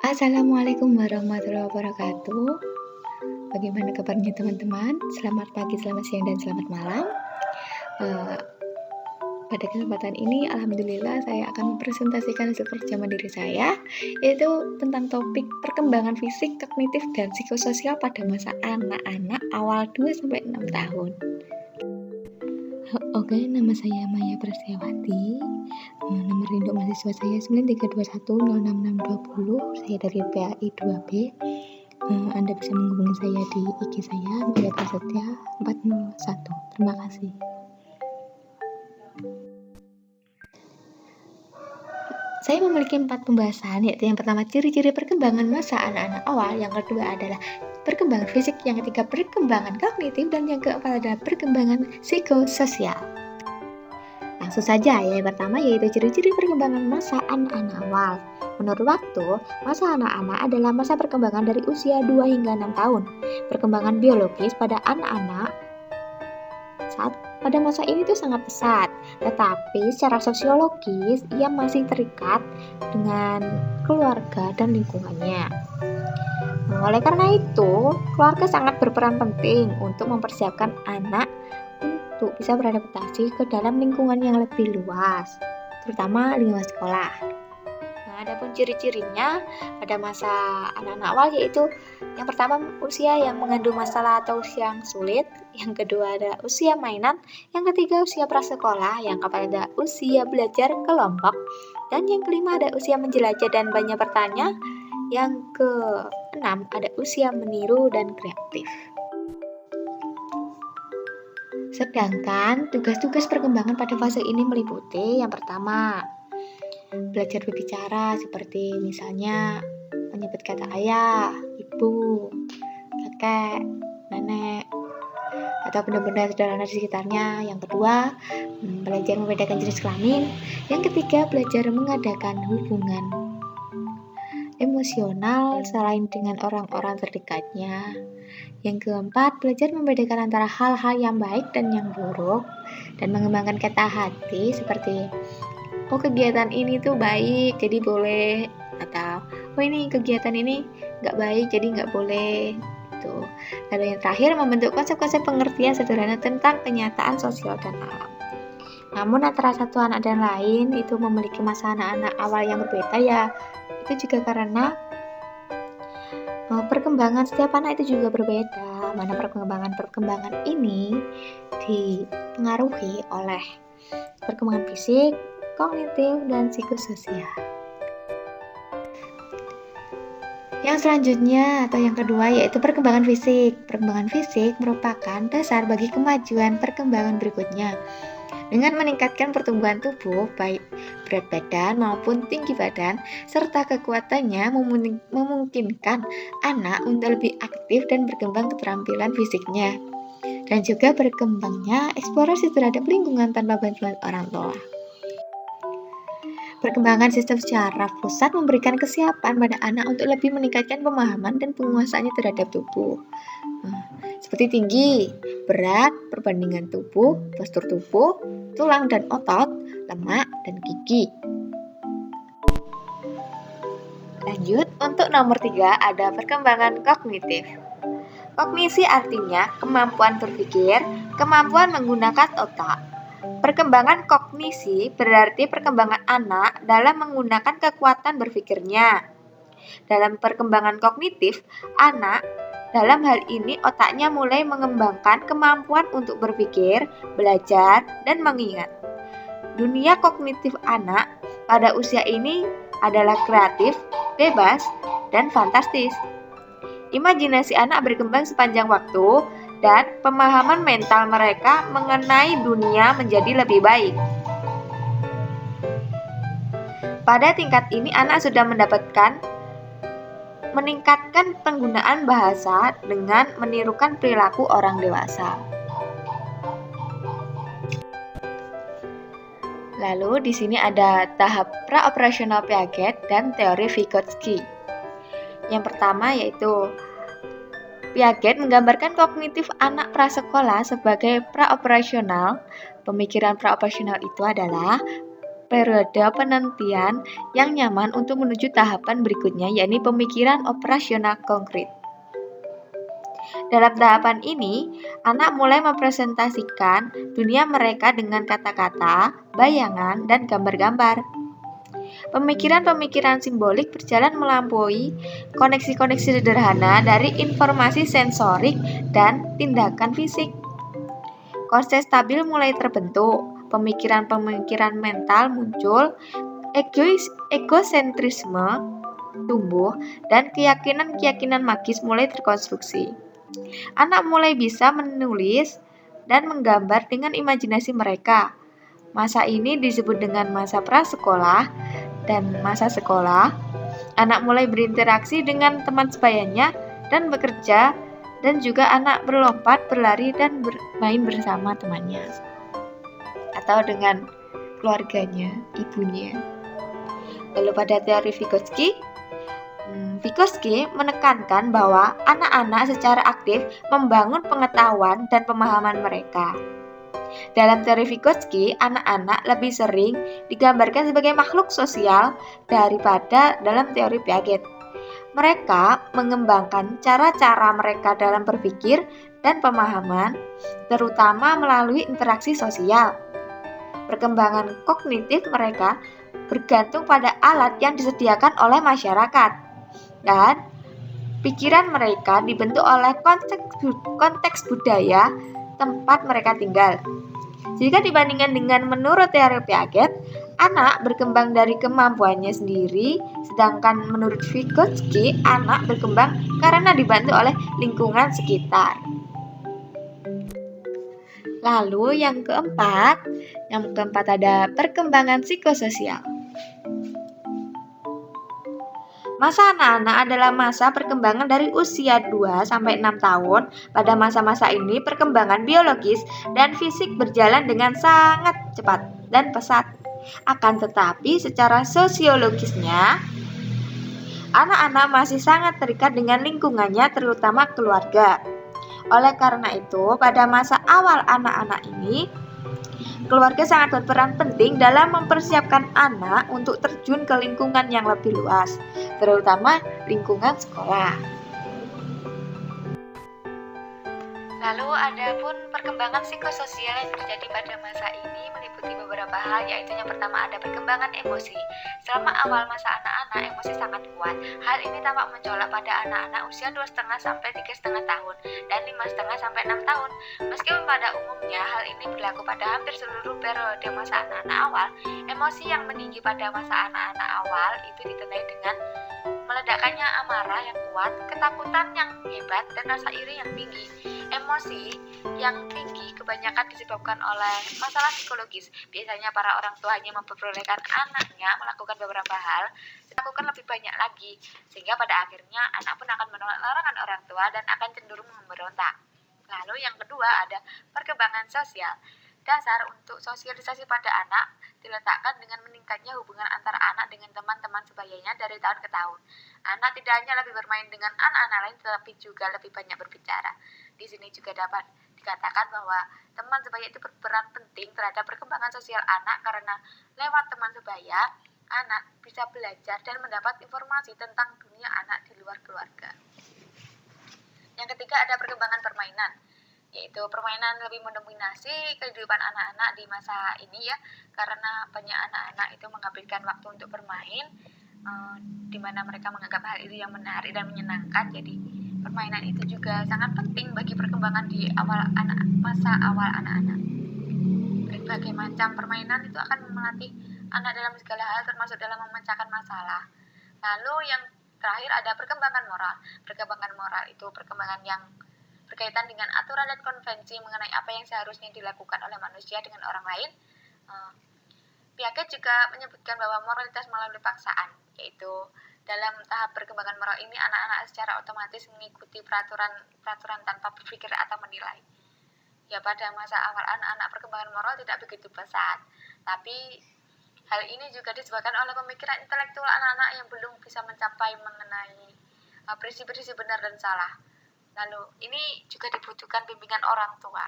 Assalamualaikum warahmatullahi wabarakatuh. Bagaimana kabarnya teman-teman? Selamat pagi, selamat siang, dan selamat malam. Pada kesempatan ini, alhamdulillah saya akan mempresentasikan hasil kerja mandiri saya, yaitu tentang topik perkembangan fisik, kognitif, dan psikososial pada masa anak-anak awal 2-6 tahun. Oke, nama saya Maya Prastyawati. Nomor induk mahasiswa saya 9321066620. Saya dari PAI 2B. Anda bisa menghubungi saya di IG saya Maya Prasetya 401. Terima kasih. Saya memiliki 4 pembahasan, yaitu yang pertama ciri-ciri perkembangan masa anak-anak awal, yang kedua adalah perkembangan fisik, yang ketiga perkembangan kognitif, dan yang keempat adalah perkembangan psikososial. Langsung saja, yang pertama yaitu ciri-ciri perkembangan masa anak-anak awal. Menurut waktu, masa anak-anak adalah masa perkembangan dari usia 2 hingga 6 tahun. Perkembangan biologis pada anak-anak pada masa ini tuh sangat pesat, tetapi secara sosiologis ia masih terikat dengan keluarga dan lingkungannya. Oleh karena itu, keluarga sangat berperan penting untuk mempersiapkan anak untuk bisa beradaptasi ke dalam lingkungan yang lebih luas, terutama lingkungan sekolah. Adapun ciri-cirinya pada masa anak-anak awal yaitu yang pertama usia yang mengandung masalah atau usia yang sulit, yang kedua ada usia mainan, yang ketiga usia prasekolah, yang keempat ada usia belajar kelompok, dan yang kelima ada usia menjelajah dan banyak bertanya, yang keenam ada usia meniru dan kreatif. Sedangkan tugas-tugas perkembangan pada fase ini meliputi yang pertama belajar berbicara, seperti misalnya menyebut kata ayah, ibu, kakek, nenek, atau benda-benda sederhana di sekitarnya. Yang kedua, belajar membedakan jenis kelamin. Yang ketiga, belajar mengadakan hubungan emosional selain dengan orang-orang terdekatnya. Yang keempat, belajar membedakan antara hal-hal yang baik dan yang buruk, dan mengembangkan kata hati seperti kegiatan ini tuh baik jadi boleh, atau ini kegiatan ini nggak baik jadi nggak boleh gitu. Lalu yang terakhir, membentuk konsep-konsep pengertian sederhana tentang kenyataan sosial dan alam. Namun antara satu anak dan lain itu memiliki masa anak-anak awal yang berbeda, ya itu juga karena perkembangan setiap anak itu juga berbeda, mana perkembangan ini dipengaruhi oleh perkembangan fisik, kognitif, dan psikososial. Yang selanjutnya atau yang kedua yaitu perkembangan fisik. Perkembangan fisik merupakan dasar bagi kemajuan perkembangan berikutnya. Dengan meningkatkan pertumbuhan tubuh, baik berat badan maupun tinggi badan, serta kekuatannya memungkinkan anak untuk lebih aktif dan berkembang keterampilan fisiknya. Dan juga berkembangnya eksplorasi terhadap lingkungan tanpa bantuan orang tua. Perkembangan sistem secara pusat memberikan kesiapan pada anak untuk lebih meningkatkan pemahaman dan penguasaannya terhadap tubuh. Seperti tinggi, berat, perbandingan tubuh, postur tubuh, tulang dan otot, lemak, dan gigi. Lanjut, untuk nomor 3 ada perkembangan kognitif. Kognisi artinya kemampuan berpikir, kemampuan menggunakan otak. Perkembangan kognisi berarti perkembangan anak dalam menggunakan kekuatan berpikirnya. Dalam perkembangan kognitif, anak dalam hal ini otaknya mulai mengembangkan kemampuan untuk berpikir, belajar, dan mengingat. Dunia kognitif anak pada usia ini adalah kreatif, bebas, dan fantastis. Imajinasi anak berkembang sepanjang waktu, dan pemahaman mental mereka mengenai dunia menjadi lebih baik. Pada tingkat ini, anak sudah meningkatkan penggunaan bahasa dengan menirukan perilaku orang dewasa. Lalu di sini ada tahap praoperasional Piaget dan teori Vygotsky. Yang pertama yaitu Piaget menggambarkan kognitif anak prasekolah sebagai praoperasional. Pemikiran praoperasional itu adalah periode penantian yang nyaman untuk menuju tahapan berikutnya, yakni pemikiran operasional konkret. Dalam tahapan ini, anak mulai mempresentasikan dunia mereka dengan kata-kata, bayangan, dan gambar-gambar. Pemikiran-pemikiran simbolik berjalan melampaui koneksi-koneksi sederhana dari informasi sensorik dan tindakan fisik. Konsep stabil mulai terbentuk, pemikiran-pemikiran mental muncul, egosentrisme tumbuh, dan keyakinan-keyakinan magis mulai terkonstruksi. Anak mulai bisa menulis dan menggambar dengan imajinasi mereka. Masa ini disebut dengan masa prasekolah dan masa sekolah. Anak mulai berinteraksi dengan teman sebayanya dan bekerja, dan juga anak berlompat, berlari, dan bermain bersama temannya atau dengan keluarganya, ibunya. Lalu pada teori Vygotsky menekankan bahwa anak-anak secara aktif membangun pengetahuan dan pemahaman mereka. Dalam teori Vygotsky, anak-anak lebih sering digambarkan sebagai makhluk sosial daripada dalam teori Piaget. Mereka mengembangkan cara-cara mereka dalam berpikir dan pemahaman, terutama melalui interaksi sosial. Perkembangan kognitif mereka bergantung pada alat yang disediakan oleh masyarakat, dan pikiran mereka dibentuk oleh konteks budaya tempat mereka tinggal. Jika dibandingkan dengan menurut teori Piaget, anak berkembang dari kemampuannya sendiri, sedangkan menurut Vygotsky, anak berkembang karena dibantu oleh lingkungan sekitar. Lalu yang keempat ada perkembangan psikososial. Masa anak-anak adalah masa perkembangan dari usia 2-6 tahun. Pada masa-masa ini, perkembangan biologis dan fisik berjalan dengan sangat cepat dan pesat. Akan tetapi, secara sosiologisnya, anak-anak masih sangat terikat dengan lingkungannya, terutama keluarga. Oleh karena itu, pada masa awal anak-anak ini, keluarga sangat berperan penting dalam mempersiapkan anak untuk terjun ke lingkungan yang lebih luas, terutama lingkungan sekolah. Lalu ada pun perkembangan psikososial yang terjadi pada masa ini meliputi beberapa hal, yaitu yang pertama ada perkembangan emosi. Selama awal masa anak-anak, emosi sangat kuat. Hal ini tampak mencolok pada anak-anak usia 2,5 sampai 3,5 tahun dan 5,5 sampai 6 tahun. Meskipun pada umumnya hal ini berlaku pada hampir seluruh periode masa anak-anak awal, emosi yang meninggi pada masa anak-anak awal itu ditandai dengan meledakkannya amarah yang kuat, ketakutan yang hebat, dan rasa iri yang tinggi. Emosi yang tinggi kebanyakan disebabkan oleh masalah psikologis. Biasanya para orang tua hanya memperbolehkan anaknya melakukan beberapa hal, melakukan lebih banyak lagi, sehingga pada akhirnya anak pun akan menolak larangan orang tua dan akan cenderung memberontak. Lalu yang kedua ada perkembangan sosial. Dasar untuk sosialisasi pada anak diletakkan dengan meningkatnya hubungan antara anak dengan teman-teman sebayanya dari tahun ke tahun. Anak tidak hanya lebih bermain dengan anak-anak lain, tetapi juga lebih banyak berbicara. Di sini juga dapat dikatakan bahwa teman sebaya itu berperan penting terhadap perkembangan sosial anak, karena lewat teman sebaya, anak bisa belajar dan mendapat informasi tentang dunia anak di luar keluarga. Yang ketiga ada perkembangan permainan, yaitu permainan lebih mendominasi kehidupan anak-anak di masa ini ya, karena banyak anak-anak itu menghabiskan waktu untuk bermain, di mana mereka menganggap hal itu yang menarik dan menyenangkan. Jadi permainan itu juga sangat penting bagi perkembangan di masa awal anak-anak. Berbagai macam permainan itu akan melatih anak dalam segala hal, termasuk dalam memecahkan masalah. Lalu yang terakhir ada perkembangan moral. Perkembangan moral itu perkembangan yang berkaitan dengan aturan dan konvensi mengenai apa yang seharusnya dilakukan oleh manusia dengan orang lain. Piaget juga menyebutkan bahwa moralitas melalui paksaan, yaitu dalam tahap perkembangan moral ini anak-anak secara otomatis mengikuti peraturan tanpa berpikir atau menilai. Ya, pada masa awal anak-anak perkembangan moral tidak begitu pesat, tapi hal ini juga disebabkan oleh pemikiran intelektual anak-anak yang belum bisa mencapai mengenai prinsip-prinsip benar dan salah. Lalu ini juga dibutuhkan bimbingan orang tua.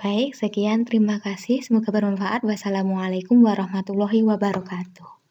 Baik, sekian terima kasih. Semoga bermanfaat. Wassalamualaikum warahmatullahi wabarakatuh.